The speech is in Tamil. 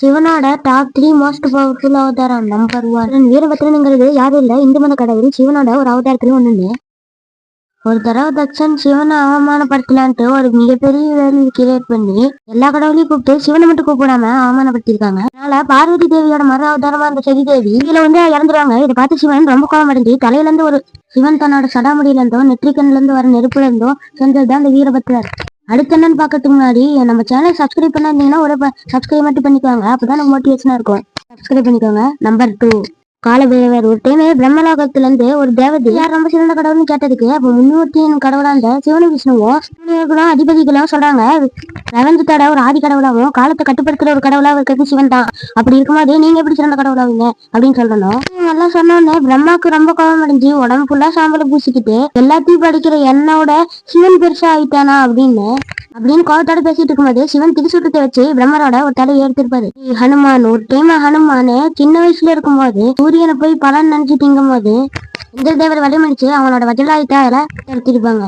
சிவனோட டாப் 3 மோஸ்ட் பவர்ஃபுல் அவதாரம் நம்பர் 1 வீரபத்ரனுங்கிறது யாரும் இல்ல, இந்து மத கடவுள் சிவனோட ஒரு அவதாரத்துல ஒண்ணு. ஒரு தடவை தக்ஷன் சிவனை அவமானப்படுத்தலான்ட்டு ஒரு மிகப்பெரிய வேலையை கிரியேட் பண்ணி எல்லா கடவுளையும் கூப்பிட்டு சிவனை மட்டும் கூப்பிடாம அவமானப்படுத்திருக்காங்க. அதனால பார்வதி தேவியோட மறு அவதாரமா அந்த சதி தேவி இதுல இறந்துருவாங்க. இதை பார்த்து சிவன் ரொம்ப கோபம் அடைஞ்சு தலையில இருந்து ஒரு சிவன் தன்னோட சடாமுடியில இருந்தோ நெற்றிக்கண்ல இருந்து வர நெருப்புல இருந்தோ செஞ்சதுதான் அந்த வீரபத்ரர். அடுத்து என்னன்னு பாக்கிறதுக்கு முன்னாடி நம்ம சேனல் சப்ஸ்கிரைப் பண்ணாதீங்கன்னா ஒரு சப்ஸ்கிரைப் மட்டும் பண்ணிக்கோங்க, அப்பதான் எனக்கு மோட்டிவேஷனா இருக்கும். சப்ஸ்கிரைப் பண்ணிக்கோங்க. நம்பர் 2 காலபைரவர். ஒரு டைம் பிரம்மலோகத்துல இருந்து ஒரு தேவதை யார் ரொம்ப சிறந்த கடவுள்னு கேட்டதுக்கு அப்ப முன்னூத்தியின் கடவுளா இருந்த சிவனு விஷ்ணுவும் அதிபதிகளும் சொல்றாங்க பிரபஞ்சத்தோட ஒரு ஆதி கடவுளாகவும் காலத்தை கட்டுப்படுத்துற ஒரு கடவுளா இருக்கிறது சிவன் தான். அப்படி இருக்கும்போது நீங்க எப்படி சிறந்த கடவுளாவீங்க அப்படின்னு சொல்லணும். நல்லா சொன்னோன்னே பிரம்மாக்கு ரொம்ப கோபம் அடைஞ்சு உடம்பு ஃபுல்லா சாம்பலை பூசிக்கிட்டு எல்லாத்தையும் படிக்கிற என்னோட சிவன் பெருசா ஆயிட்டானா அப்படின்னு கோபத்தோட பேசிட்டு இருக்கும்போது சிவன் திரிசூட்டத்தை வச்சு பிரம்மரோட ஒரு தலையை எடுத்திருப்பாரு. ஹனுமான். ஒரு டைம் ஹனுமானு சின்ன வயசுல இருக்கும்போது சூரியனை போய் பலன் நினைச்சு திங்கும் போது இந்திர தேவர் வலிமடிச்சு அவனோட வஜ்ராயுதத்தை அதில் எடுத்திருப்பாங்க.